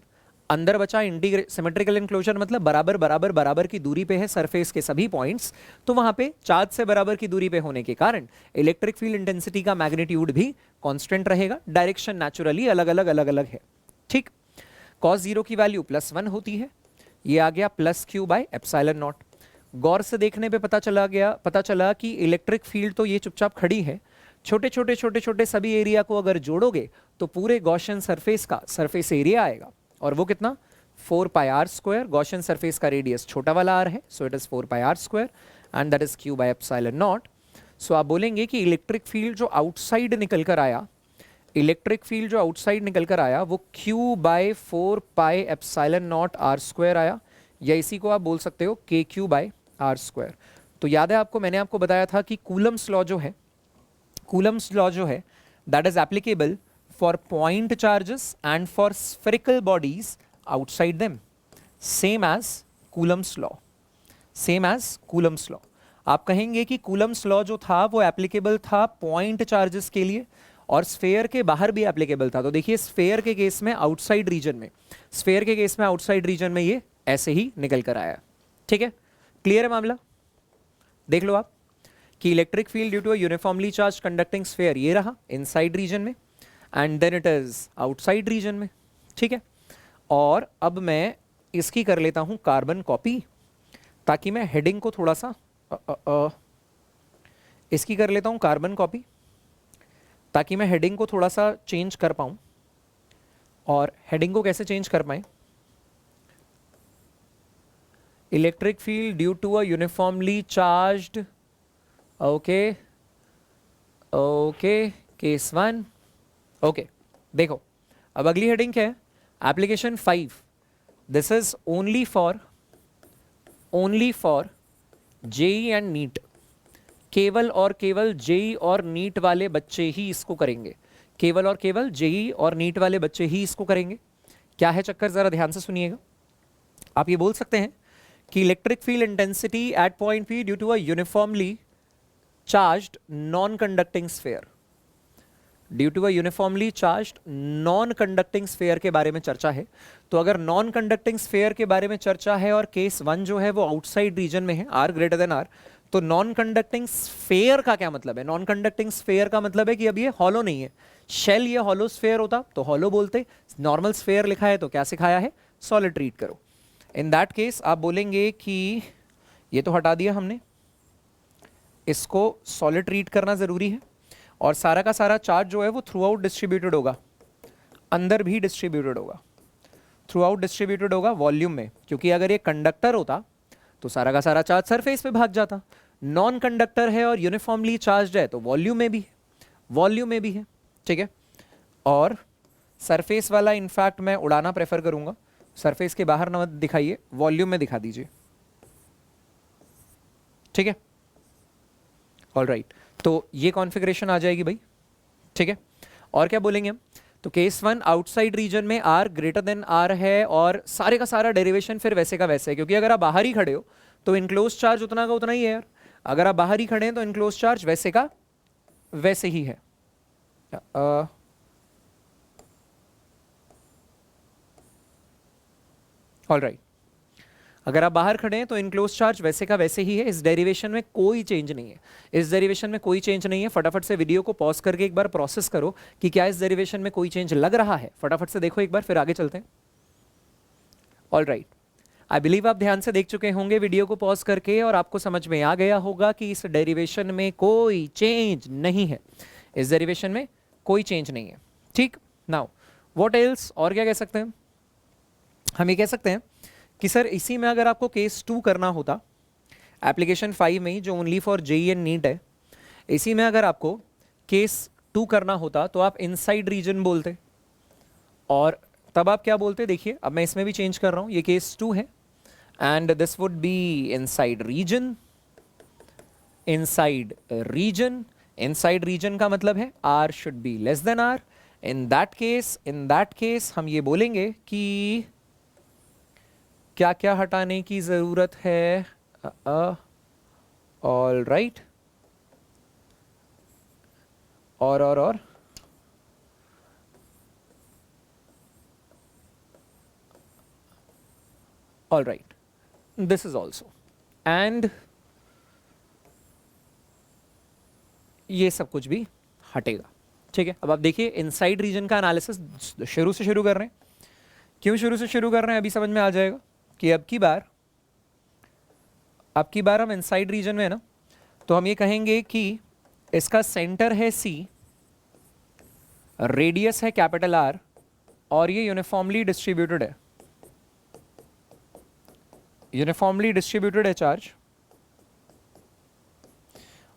अंदर बचा सिमेट्रिकल इनक्लोजर मतलब बराबर बराबर बराबर की दूरी पे है सरफेस के सभी पॉइंट्स, तो वहां पे चार्ज से बराबर की दूरी पे होने के कारण इलेक्ट्रिक फील्ड इंटेंसिटी का मैग्नीट्यूड भी कांस्टेंट रहेगा, डायरेक्शन नेचुरली अलग अलग है। ठीक, cos 0 की वैल्यू +1 होती है, ये आ गया +q बाय एप्सिलॉन नॉट। गौर से देखने पे पता चला कि इलेक्ट्रिक फील्ड तो ये चुपचाप खड़ी है, छोटे छोटे सभी एरिया को अगर जोड़ोगे तो पूरे गॉसियन सरफेस का सरफेस एरिया आएगा, और वो कितना 4πr²। गॉसियन सरफेस का रेडियस छोटा वाला r है, so it is 4πr² and that is q by epsilon naught. So आप बोलेंगे कि इलेक्ट्रिक फील्ड जो आउटसाइड निकल कर आया, वो q bye 4π epsilon not r² आया, या इसी को आप बोल सकते हो kq बाय r²। तो याद है आपको, मैंने आपको बताया था कि कूलम्स लॉ जो है that is applicable for point charges and for spherical bodies outside them, same as Coulomb's law, same as Coulomb's law. आप कहेंगे कि कूलम्स लॉ जो था वो एप्लीकेबल था पॉइंट चार्जेस के लिए और स्फेयर के बाहर भी एप्लीकेबल था। तो देखिए स्फेयर के केस में आउटसाइड रीजन में, स्फेयर के केस में आउटसाइड रीजन में ये ऐसे ही निकल कर आया। ठीक है, क्लियर है मामला? देख लो आप कि electric field due to a uniformly charge conducting sphere ये रहा इनसाइड रीजन में and then it is outside region में। ठीक है, और अब मैं इसकी कर लेता हूं कार्बन कॉपी ताकि मैं हेडिंग को थोड़ा सा इसकी कर लेता हूं कार्बन कॉपी ताकि मैं हेडिंग को थोड़ा सा चेंज कर पाऊं। और हेडिंग को कैसे चेंज कर पाए? Electric field due to a uniformly charged, okay okay, case 1। Okay, देखो अब अगली हेडिंग क्या है? Application 5, this is only for JEE and NEET. केवल और केवल जेई और नीट वाले बच्चे ही इसको करेंगे, केवल और केवल जेई और नीट वाले बच्चे ही इसको करेंगे। क्या है चक्कर, जरा ध्यान से सुनिएगा। आप ये बोल सकते हैं कि electric field intensity at point P due to a uniformly charged non conducting sphere, due to a uniformly charged non conducting sphere के बारे में चर्चा है। तो अगर नॉन कंडक्टिंग स्फेयर के बारे में चर्चा है और केस 1 जो है वो आउटसाइड रीजन में है, आर ग्रेटर देन आर, तो नॉन कंडक्टिंग स्फेयर का क्या मतलब है? नॉन कंडक्टिंग स्फेयर का मतलब है कि अब ये हॉलो नहीं है। शेल ये हॉलो स्फेयर होता तो हॉलो बोलते, नॉर्मल स्फेयर लिखा है तो क्या सिखाया है? सॉलिड ट्रीट करो। इन दैट केस आप बोलेंगे कि ये तो हटा दिया हमने, इसको सॉलिड ट्रीट करना जरूरी है और सारा का सारा चार्ज जो है वो थ्रू आउट डिस्ट्रीब्यूटेड होगा, अंदर भी डिस्ट्रीब्यूटेड होगा, थ्रू आउट डिस्ट्रीब्यूटेड होगा वॉल्यूम में। क्योंकि अगर ये कंडक्टर होता तो सारा का सारा चार्ज सरफेस पे भाग जाता। नॉन कंडक्टर है और यूनिफॉर्मली चार्ज्ड है तो वॉल्यूम में भी है, वॉल्यूम में भी है। ठीक है, और सरफेस वाला इनफैक्ट मैं उड़ाना प्रेफर करूंगा, सरफेस के बाहर ना दिखाइए, वॉल्यूम में दिखा दीजिए। ठीक है, ऑल राइट, तो ये कॉन्फ़िगरेशन आ जाएगी भाई। ठीक है, और क्या बोलेंगे हम? तो केस 1 आउटसाइड रीजन में आर ग्रेटर देन आर है और सारे का सारा डेरिवेशन फिर वैसे का वैसे है, क्योंकि अगर आप बाहर ही खड़े हो तो इनक्लोज चार्ज उतना का उतना ही है यार। अगर आप बाहर ही खड़े हैं तो इनक्लोज चार्ज वैसे का वैसे ही है। ऑल राइट, अगर आप बाहर खड़े हैं तो इनक्लोज चार्ज वैसे का वैसे ही है। इस डेरिवेशन में कोई चेंज नहीं है, इस डेरिवेशन में कोई चेंज नहीं है। फटाफट से वीडियो को पॉज करके एक बार प्रोसेस करो कि क्या इस डेरिवेशन में कोई चेंज लग रहा है। फटाफट से देखो एक बार, फिर आगे चलते हैं। ऑल राइट, आई बिलीव आप ध्यान से देख चुके होंगे वीडियो को पॉज करके और आपको समझ में आ गया होगा कि इस डेरिवेशन में कोई चेंज नहीं है, इस डेरिवेशन में कोई चेंज नहीं है। ठीक, नाउ व्हाट एल्स, और क्या कह सकते हैं? हम ये कह सकते हैं कि सर इसी में अगर आपको केस 2 करना होता, एप्लीकेशन 5 में ही जो only for JEE and NEET है, इसी में अगर आपको केस 2 करना होता तो आप इनसाइड रीजन बोलते, और तब आप क्या बोलते? देखिए अब मैं इसमें भी चेंज कर रहा हूं, ये केस 2 है and this would be inside region. Inside region, inside region का मतलब है R should be less than R. In that case हम ये बोलेंगे कि क्या क्या हटाने की जरूरत है? ऑल राइट, और all right, this is also, and ये सब कुछ भी हटेगा। ठीक है, अब आप देखिए इनसाइड रीजन का एनालिसिस शुरू से शुरू कर रहे हैं। क्यों शुरू से शुरू कर रहे हैं अभी समझ में आ जाएगा कि अब की बार हम इनसाइड रीजन में है ना, तो हम ये कहेंगे कि इसका सेंटर है C, रेडियस है कैपिटल R और ये यूनिफॉर्मली डिस्ट्रीब्यूटेड है, यूनिफॉर्मली डिस्ट्रीब्यूटेड है चार्ज।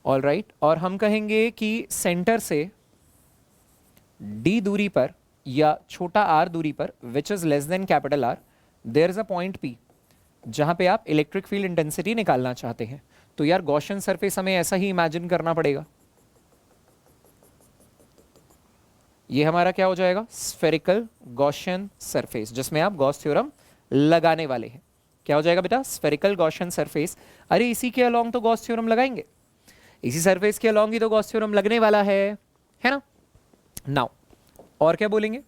ऑल राइट, और हम कहेंगे कि सेंटर से D दूरी पर या छोटा r दूरी पर which is less than capital R, there is a point P जहां पे आप इलेक्ट्रिक फील्ड इंटेंसिटी निकालना चाहते हैं। तो यार गॉसियन सरफेस हमें ऐसा ही इमेजिन करना पड़ेगा, ये हमारा क्या हो जाएगा, स्फेरिकल गॉसियन सरफेस, जिसमें आप गॉस थ्योरम लगाने वाले हैं। क्या हो जाएगा बेटा, स्फेरिकल गॉसियन सरफेस। अरे इसी के अलोंग तो गॉस थ्योरम लगाएंगे, इसी सरफेस के अलोंग ही तो गॉस थ्योरम लगने वाला है ना। नाउ और क्या बोलेंगे,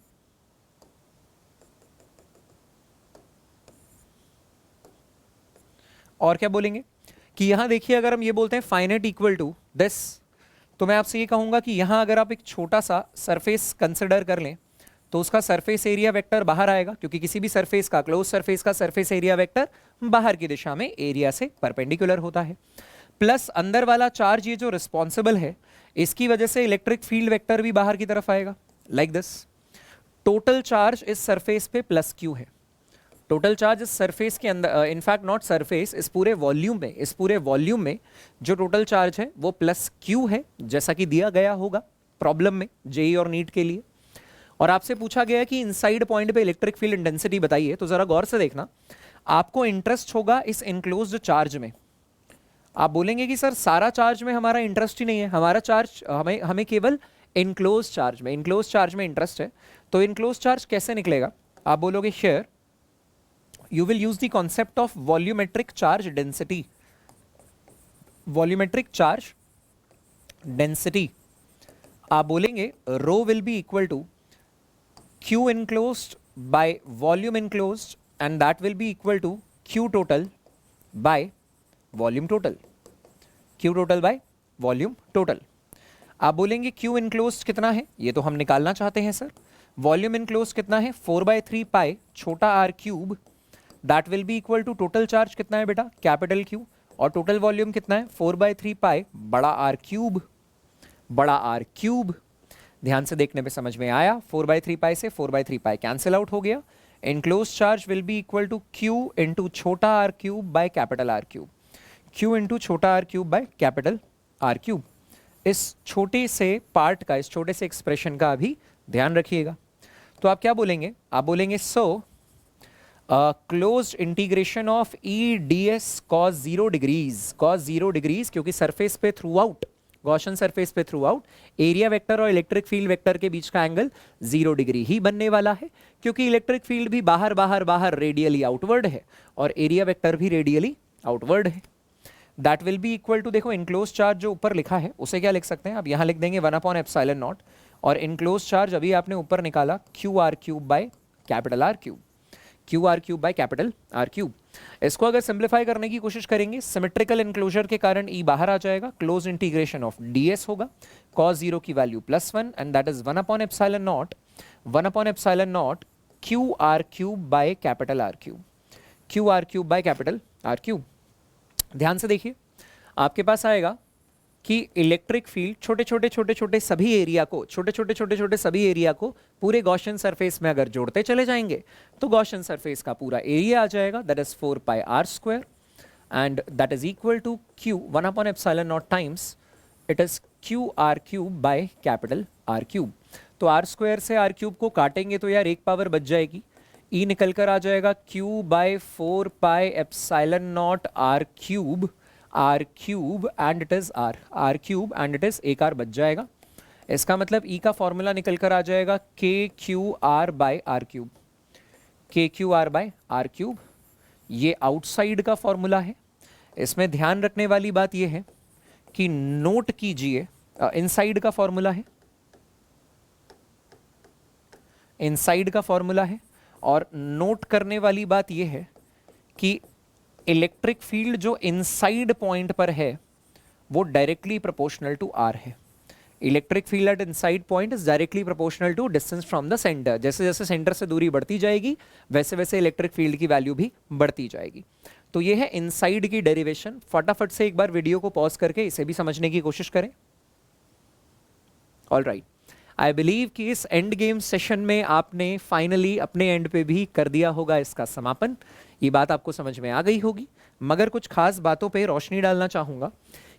और क्या बोलेंगे कि यहां देखिए, अगर हम ये बोलते हैं फाइनाइट इक्वल टू दिस, तो मैं आपसे ये कहूंगा कि यहां अगर आप एक छोटा सा सरफेस कंसिडर कर लें तो उसका सरफेस एरिया वेक्टर बाहर आएगा, क्योंकि किसी भी सरफेस का, क्लोज सरफेस का सरफेस एरिया वेक्टर बाहर की दिशा में एरिया से परपेंडिकुलर होता है। प्लस अंदर वाला चार्ज ये जो रिस्पॉन्सिबल है, इसकी वजह से इलेक्ट्रिक फील्ड वेक्टर भी बाहर की तरफ आएगा, लाइक दिस। टोटल चार्ज इस सरफेस पे प्लस क्यू है, टोटल चार्ज इस सरफेस के अंदर, इनफैक्ट नॉट सरफेस, इस पूरे वॉल्यूम में जो टोटल चार्ज है वो प्लस क्यू है, जैसा कि दिया गया होगा प्रॉब्लम में जेई और नीट के लिए। और आपसे पूछा गया कि इनसाइड पॉइंट पे इलेक्ट्रिक फील्ड इंटेंसिटी बताइए, तो जरा गौर से देखना, आपको इंटरेस्ट होगा इस इनक्लोज्ड चार्ज में। आप बोलेंगे कि सर सारा चार्ज में हमारा इंटरेस्ट ही नहीं है, हमारा चार्ज हमें केवल इनक्लोज चार्ज में इंटरेस्ट है। तो इनक्लोज चार्ज कैसे निकलेगा, आप बोलोगे here you will use the concept of volumetric charge density, volumetric charge density। आप बोलेंगे rho will be equal to q enclosed by volume enclosed and that will be equal to q total by volume total, q total by volume total। आप बोलेंगे q enclosed कितना है, ये तो हम निकालना चाहते हैं सर। वॉल्यूम enclosed कितना है, 4/3 पाई छोटा r cube, that will be equal to total charge कितना है बेटा, कैपिटल क्यू, और टोटल वॉल्यूम कितना है 4/3 पाई बड़ा आर क्यूब। ध्यान से देखने पे समझ में आया, 4/3 पाई से 4/3 पाई कैंसिल आउट हो गया। Enclose charge will be equal to Q into छोटा R cube by capital R cube, Q into छोटा R cube by capital R cube. इस छोटे से पार्ट का, इस छोटे से एक्सप्रेशन का भी ध्यान रखिएगा। तो आप क्या बोलेंगे, आप बोलेंगे so closed integration of E D S cos 0 degrees, क्योंकि सरफेस पे थ्रू आउट, गॉसियन सरफेस पे थ्रू आउट एरिया वेक्टर और इलेक्ट्रिक फील्ड वेक्टर के बीच का एंगल 0 डिग्री ही बनने वाला है, क्योंकि इलेक्ट्रिक फील्ड भी बाहर रेडियली आउटवर्ड है और एरिया वेक्टर भी रेडियली आउटवर्ड है। That will be equal to, देखो इनक्लोज चार्ज जो ऊपर लिखा है उसे क्या लिख सकते हैं, अब यहां लिख देंगे 1/ε0, और इनक्लोज चार्ज अभी आपने ऊपर निकाला Q R cube by capital R cube, Q R cube by capital R cube. इसको अगर सिंप्लीफाई करने की कोशिश करेंगे, सिमेट्रिकल इंक्लोजर के कारण ई बाहर आ जाएगा, क्लोज इंटीग्रेशन ऑफ ds होगा, cos 0 की value +1 and that is 1/ε0 Q R cube by capital R cube, Q R cube by capital R cube. ध्यान से देखिए, आपके पास आएगा कि इलेक्ट्रिक फील्ड छोटे छोटे सभी एरिया को पूरे गॉसियन सरफेस में अगर जोड़ते चले जाएंगे तो गॉसियन सरफेस का पूरा एरिया आ जाएगा, that is 4πr² and that is equal to q 1/ε0 times it is Q R cube by capital R cube. तो r² से r क्यूब को काटेंगे तो यार एक पावर बच जाएगी, e निकल कर आ जाएगा q by 4πε0 r cube and it is r cube and it is एक r बच जाएगा। इसका मतलब e का फॉर्मूला निकल कर आ जाएगा kqr by R cube, kqr by R cube. ये आउटसाइड का फॉर्मूला है। इसमें ध्यान रखने वाली बात यह है कि नोट कीजिए, इनसाइड का फॉर्मूला है, इनसाइड का फॉर्मूला है, और नोट करने वाली बात यह है कि इलेक्ट्रिक फील्ड जो इनसाइड पॉइंट पर है वो डायरेक्टली प्रोपोर्शनल टू आर है। Electric field at inside point is directly proportional to distance from the centre. जैसे जैसे सेंटर से दूरी बढ़ती जाएगी वैसे वैसे इलेक्ट्रिक फील्ड की वैल्यू भी बढ़ती जाएगी। तो ये है इनसाइड की डेरिवेशन। फटाफट से एक बार वीडियो को पॉज करके इसे भी समझने की कोशिश करें। ऑलराइट, आई बिलीव कि इस एंड गेम सेशन में आपने फाइनली अपने एंड पे भी कर दिया होगा इसका समापन। ये बात आपको समझ में आ गई होगी, मगर कुछ खास बातों पे रोशनी डालना चाहूंगा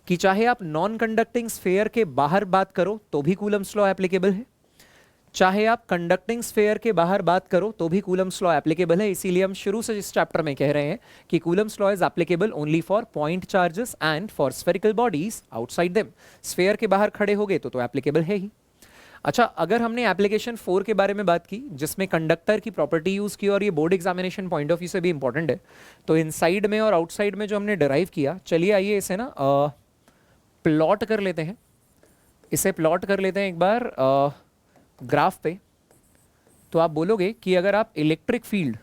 कि चाहे आप नॉन कंडक्टिंग स्फेयर के बाहर बात करो तो भी कूलम्स लॉ एप्लीकेबल है, चाहे आप कंडक्टिंग स्फेयर के बाहर बात करो तो भी कूलम्स लॉ एप्लीकेबल है। इसीलिए हम शुरू से इस चैप्टर में कह रहे हैं कि Coulomb's law is applicable only for point charges and for spherical bodies outside them. Sphere के बाहर खड़े हो गए तो एप्लीकेबल है ही। अच्छा, अगर हमने एप्लीकेशन 4 के बारे में बात की जिसमें कंडक्टर की प्रॉपर्टी यूज़ की और ये board examination point of view से भी इंपॉर्टेंट है, तो इनसाइड में और आउटसाइड में जो हमने डिराइव किया, चलिए आइए इसे ना प्लॉट कर लेते हैं। इसे प्लॉट कर लेते हैं एक बार ग्राफ पे। तो आप बोलोगे कि अगर आप electric field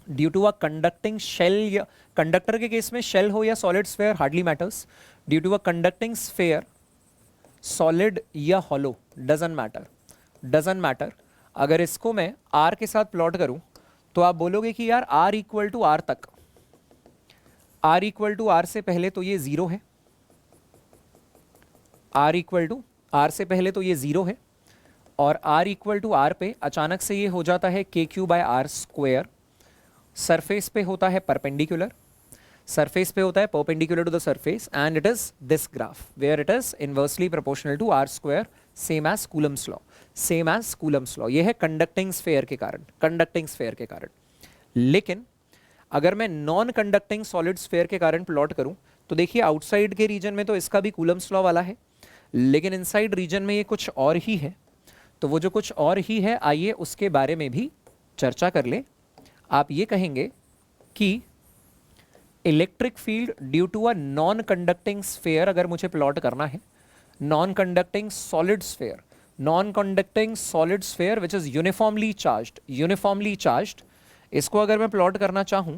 due to a conducting shell, या कंडक्टर के केस में शेल हो या solid sphere hardly matters, due to a conducting sphere solid या hollow doesn't matter, doesn't matter. अगर इसको मैं आर के साथ प्लॉट करूं तो आप बोलोगे कि यार आर इक्वल टू आर तक, आर इक्वल टू आर से पहले तो ये जीरो है, आर इक्वल टू आर से पहले तो ये जीरो है, और आर इक्वल टू आर पे अचानक से ये हो जाता है K Q by R square. Surface पे होता है परपेंडिकुलर, सरफेस पे होता है perpendicular to the surface, and it is this graph where it is inversely proportional to R square, same as Coulomb's law, same as Coulomb's law. ये है कंडक्टिंग स्फेयर के कारण, कंडक्टिंग स्फेयर के कारण। लेकिन अगर मैं नॉन कंडक्टिंग सॉलिड स्फेयर के कारण प्लॉट करूं तो देखिए आउटसाइड के रीजन में तो इसका भी कूलम्स लॉ वाला है, लेकिन इनसाइड रीजन में ये कुछ और ही है। तो वो जो कुछ और ही है, आइए उसके बारे में भी चर्चा कर ले। आप ये कहेंगे कि electric field due to a non conducting sphere अगर मुझे प्लॉट करना है, non conducting solid sphere, non conducting solid sphere which is uniformly charged, uniformly charged, इसको अगर मैं प्लॉट करना चाहूं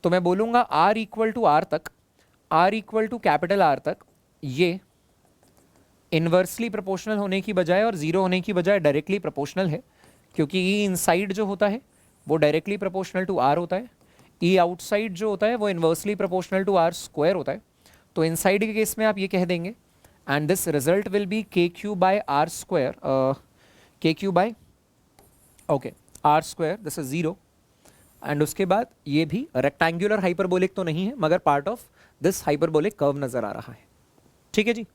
तो मैं बोलूंगा आर इक्वल टू आर तक, R equal to capital R तक ये इन्वर्सली प्रोपोर्शनल होने की बजाय और जीरो होने की बजाय डायरेक्टली प्रोपोर्शनल है, क्योंकि ई इनसाइड जो होता है वो डायरेक्टली प्रोपोर्शनल टू आर होता है, ई आउटसाइड जो होता है वो inversely proportional to R square होता है। तो इनसाइड के केस में आप ये कह देंगे and this result will be K Q by R square, K Q by okay R square, this is zero. एंड उसके बाद ये भी रेक्टेंगुलर हाइपरबोलिक तो नहीं है मगर part of this hyperbolic curve नजर आ रहा है, ठीक है जी।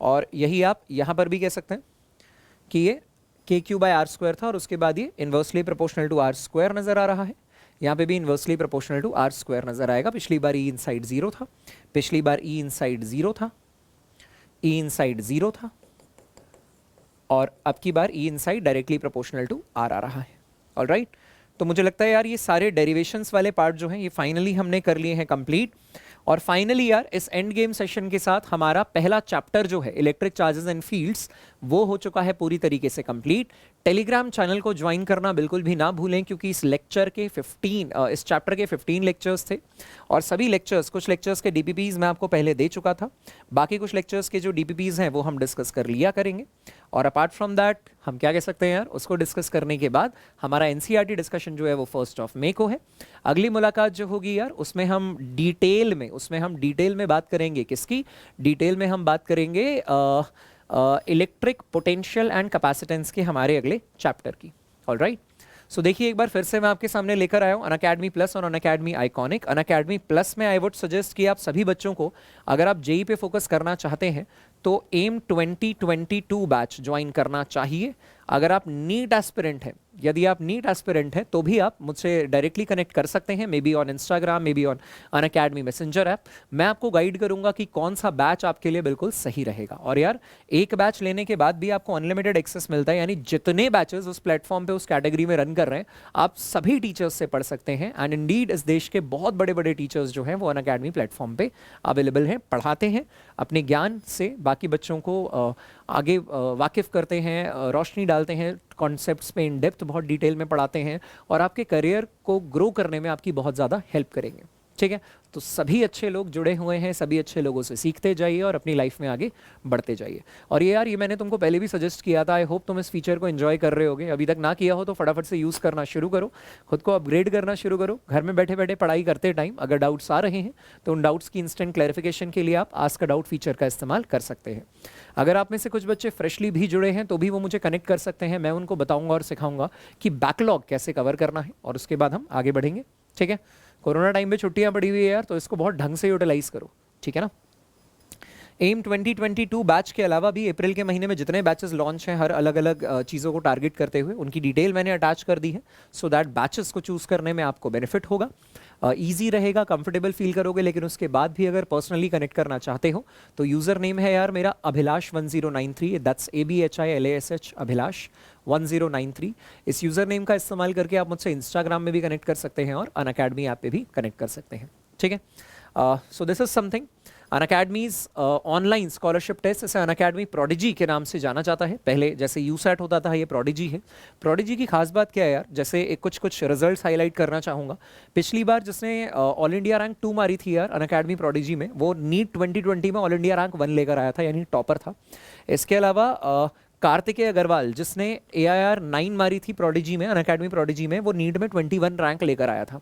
और यही आप यहाँ पर भी कह सकते हैं कि ये के क्यू बाय आर स्क्वायर था और उसके बाद ये inversely proportional to R square नजर आ रहा है। यहाँ पे भी inversely proportional to R square नजर आएगा। पिछली बार ई इनसाइड जीरो था, पिछली बार ई इनसाइड जीरो था, ई इनसाइड जीरो था, और अब की बार E inside directly proportional to R आ रहा है। ऑलराइट, तो मुझे लगता है यार ये सारे डेरिवेशंस वाले पार्ट जो हैं ये फाइनली हमने कर लिए हैं कंप्लीट। और फाइनली यार इस एंड गेम सेशन के साथ हमारा पहला चैप्टर जो है इलेक्ट्रिक चार्जेस एंड फील्ड्स वो हो चुका है पूरी तरीके से कंप्लीट। टेलीग्राम चैनल को ज्वाइन करना बिल्कुल भी ना भूलें, क्योंकि इस लेक्चर के 15 इस चैप्टर के 15 लेक्चर्स थे और सभी लेक्चर्स, कुछ लेक्चर्स के डीपीपीज मैं आपको पहले दे चुका था, बाकी कुछ लेक्चर्स के जो डीपीपीज हैं वो हम डिस्कस कर लिया करेंगे। और अपार्ट फ्रॉम दैट हम क्या कह सकते हैं यार, उसको डिस्कस करने के बाद हमारा एनसीईआरटी डिस्कशन जो है वो 1 मई को है। अगली मुलाकात जो होगी यार उसमें हम डिटेल में बात करेंगे, किसकी डिटेल में हम बात करेंगे इलेक्ट्रिक पोटेंशियल एंड कैपेसिटेंस के हमारे अगले चैप्टर की। ऑलराइट, सो देखिए एक बार फिर से मैं आपके सामने लेकर आया हूँ अनअकैडमी प्लस और अनअकैडमी आइकॉनिक। अनअकैडमी प्लस में आई वुड सजेस्ट कि आप सभी बच्चों को, अगर आप जेई पे फोकस करना चाहते हैं तो एम 2022 बैच ज्वाइन करना चाहिए। अगर आप नीट एस्पिरेंट हैं, यदि आप नीट एस्पिरेंट हैं तो भी आप मुझसे डायरेक्टली कनेक्ट कर सकते हैं, may be on Instagram, may be on Unacademy messenger app. मैं आपको गाइड करूंगा कि कौन सा बैच आपके लिए बिल्कुल सही रहेगा। और यार एक बैच लेने के बाद भी आपको अनलिमिटेड एक्सेस मिलता है, यानी जितने बैचेस उस प्लेटफॉर्म पे उस कैटेगरी में रन कर रहे हैं आप सभी टीचर्स से पढ़ सकते हैं। एंड इंडीड इस देश के बहुत बड़े बड़े टीचर्स जो हैं वो अनअकैडमी प्लेटफॉर्म पे अवेलेबल हैं, पढ़ाते हैं, अपने ज्ञान से बाकी बच्चों को आगे वाकिफ करते हैं, रोशनी डालते हैं कॉन्सेप्ट्स पे, इन डेप्थ बहुत डिटेल में पढ़ाते हैं और आपके करियर को ग्रो करने में आपकी बहुत ज़्यादा हेल्प करेंगे। ठीक है, तो सभी अच्छे लोग जुड़े हुए हैं, सभी अच्छे लोगों से सीखते जाइए और अपनी लाइफ में आगे बढ़ते जाइए। और ये यार ये मैंने तुमको पहले भी सजेस्ट किया था, आई होप तुम इस फीचर को एंजॉय कर रहे होगे। अभी तक ना किया हो तो फटाफट से यूज़ करना शुरू करो, खुद को अपग्रेड करना शुरू करो। घर में बैठे बैठे पढ़ाई करते टाइम अगर डाउट्स आ रहे हैं तो उन डाउट्स की इंस्टेंट क्लैरिफिकेशन के लिए आप आस्क अ डाउट फीचर का इस्तेमाल कर सकते हैं। अगर आप में से कुछ बच्चे फ्रेशली भी जुड़े हैं तो भी वो मुझे कनेक्ट कर सकते हैं, मैं उनको बताऊंगा और सिखाऊंगा कि बैकलॉग कैसे कवर करना है और उसके बाद हम आगे बढ़ेंगे। ठीक है, कोरोना टाइम पे छुट्टियां पड़ी हुई है यार, तो इसको बहुत ढंग से यूटिलाइज करो, ठीक है ना। एम 2022 बैच के अलावा भी अप्रैल के महीने में जितने बैचेस लॉन्च हैं हर अलग अलग चीज़ों को टारगेट करते हुए, उनकी डिटेल मैंने अटैच कर दी है सो दैट बैचेस को चूज़ करने में आपको बेनिफिट होगा। ईजी रहेगा, कंफर्टेबल फील करोगे, लेकिन उसके बाद भी अगर पर्सनली कनेक्ट करना चाहते हो तो यूज़र नेम है यार मेरा अभिलाष 1093, दैट्स ABHILASH अभिलाष 1093। इस यूज़र नेम का इस्तेमाल करके आप मुझसे इंस्टाग्राम में भी कनेक्ट कर सकते हैं और अनअकैडमी ऐप पे भी कनेक्ट कर सकते हैं, ठीक है। So this is something. Unacademy's online scholarship test, इसे अनअकैडमी प्रोडिजी के नाम से जाना जाता है। पहले जैसे यूसैट होता था, ये प्रोडिजी है। प्रोडिजी की खास बात क्या है यार, जैसे एक कुछ रिजल्ट्स हाईलाइट करना चाहूँगा। पिछली बार जिसने ऑल इंडिया रैंक 2 मारी थी यार अनअकैडमी प्रोडिजी में, वो नीट 2020 में ऑल इंडिया रैंक 1 लेकर आया था, यानी टॉपर था। इसके अलावा कार्तिकेय अग्रवाल जिसने AIR 9 मारी थी प्रोडिजी में, अनअकैडमी प्रोडिजी में, वो नीट में 21 रैंक लेकर आया था।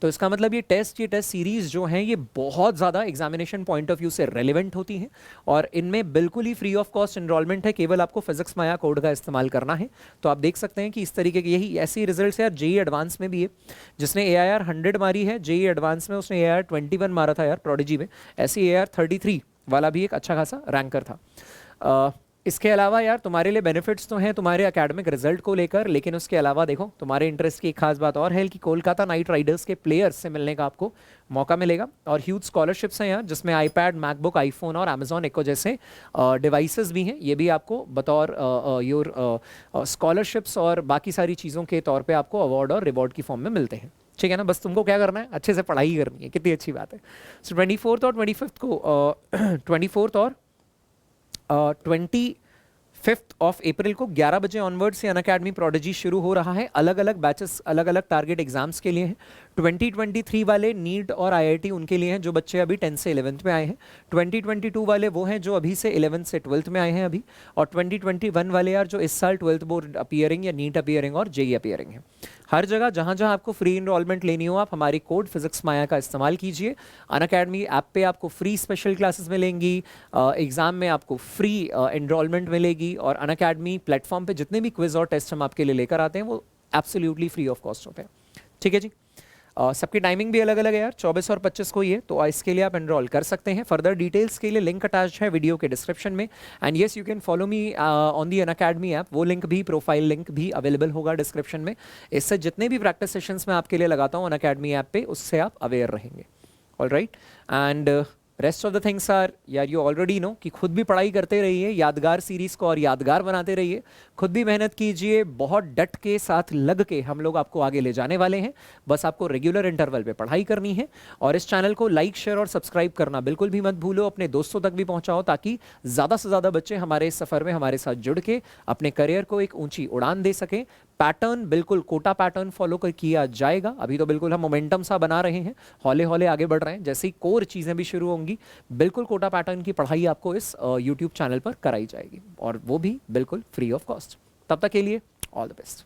तो इसका मतलब ये टेस्ट सीरीज जो हैं ये बहुत ज़्यादा एग्जामिनेशन पॉइंट ऑफ व्यू से रेलिवेंट होती हैं और इनमें बिल्कुल ही फ्री ऑफ कॉस्ट एनरोलमेंट है, केवल आपको फिजिक्स माया कोड का इस्तेमाल करना है। तो आप देख सकते हैं कि इस तरीके के यही ऐसी रिजल्ट्स यार जेईई एडवांस में भी है। जिसने AIR 100 मारी है जेईई एडवांस में, उसने AIR 21 मारा था यार प्रोडिजी में। ऐसे AIR 33 वाला भी एक अच्छा खासा रैंकर था। इसके अलावा यार तुम्हारे लिए बेनिफिट्स तो हैं तुम्हारे एकेडमिक रिजल्ट को लेकर, लेकिन उसके अलावा देखो तुम्हारे इंटरेस्ट की एक खास बात और है कि कोलकाता नाइट राइडर्स के प्लेयर्स से मिलने का आपको मौका मिलेगा और ह्यूज स्कॉलरशिप्स हैं यार, जिसमें आईपैड, मैकबुक, आईफोन और अमेजॉन इको जैसे डिवाइसेस भी हैं। ये भी आपको बतौर योर स्कॉलरशिप्स और बाकी सारी चीज़ों के तौर पर आपको अवार्ड और रिवॉर्ड की फॉर्म में मिलते हैं, ठीक है ना। बस तुमको क्या करना है, अच्छे से पढ़ाई करनी है, कितनी अच्छी बात है। सो 24 और 25 को 24 और 25 ऑफ अप्रैल को 11 बजे ऑनवर्ड से अनअकैडमी प्रोडिजी शुरू हो रहा है। अलग अलग बैचेस, अलग अलग टारगेट एग्जाम्स के लिए हैं। 2023 वाले नीट और IIT उनके लिए हैं जो बच्चे अभी 10th से 11th में आए हैं। 2022 वाले वो हैं जो अभी से 11th से 12th में आए हैं अभी। और 2021 वाले यार जो इस साल 12th बोर्ड अपीयरिंग या नीट अपीयरिंग और जेईई अपीयरिंग है। हर जगह जहाँ जहाँ आपको फ्री इनरोलमेंट लेनी हो, आप हमारी कोड फिजिक्स माया का इस्तेमाल कीजिए। अनअकैडमी ऐप पे आपको फ्री स्पेशल क्लासेस मिलेंगी, एग्जाम में आपको फ्री इनरोलमेंट मिलेगी और अनअकैडमी प्लेटफॉर्म पे जितने भी क्विज और टेस्ट हम आपके लिए लेकर आते हैं वो एब्सोल्युटली फ्री ऑफ कॉस्ट होते हैं, ठीक है जी। सबकी टाइमिंग भी अलग अलग है यार, 24 और 25 को ये, तो इसके लिए आप एनरोल कर सकते हैं। फर्दर डिटेल्स के लिए लिंक अटैच है वीडियो के डिस्क्रिप्शन में। And yes, you can follow me on the Unacademy app, वो लिंक भी, प्रोफाइल लिंक भी अवेलेबल होगा डिस्क्रिप्शन में। इससे जितने भी प्रैक्टिस सेशंस मैं आपके लिए लगाता हूँ अनअकैडमी ऐप पे, उससे आप अवेयर रहेंगे। All right, and rest of the things are यार यू ऑलरेडी नो कि खुद भी पढ़ाई करते रहिए, यादगार सीरीज को और यादगार बनाते रहिए, खुद भी मेहनत कीजिए, बहुत डट के साथ लग के हम लोग आपको आगे ले जाने वाले हैं। बस आपको रेगुलर इंटरवल पे पढ़ाई करनी है और इस चैनल को लाइक, शेयर और सब्सक्राइब करना बिल्कुल भी मत भूलो। अपने दोस्तों तक भी पहुंचाओ ताकि ज़्यादा से ज़्यादा बच्चे हमारे इस सफ़र में हमारे साथ जुड़ के अपने करियर को एक ऊंची उड़ान दे सकें। पैटर्न बिल्कुल कोटा पैटर्न फॉलो कर किया जाएगा। अभी तो बिल्कुल हम मोमेंटम सा बना रहे हैं, हौले हौले आगे बढ़ रहे हैं। जैसे ही कोर चीज़ें भी शुरू होंगी, बिल्कुल कोटा पैटर्न की पढ़ाई आपको इस यूट्यूब चैनल पर कराई जाएगी और वो भी बिल्कुल फ्री ऑफ कॉस्ट। तब तक के लिए ऑल द बेस्ट।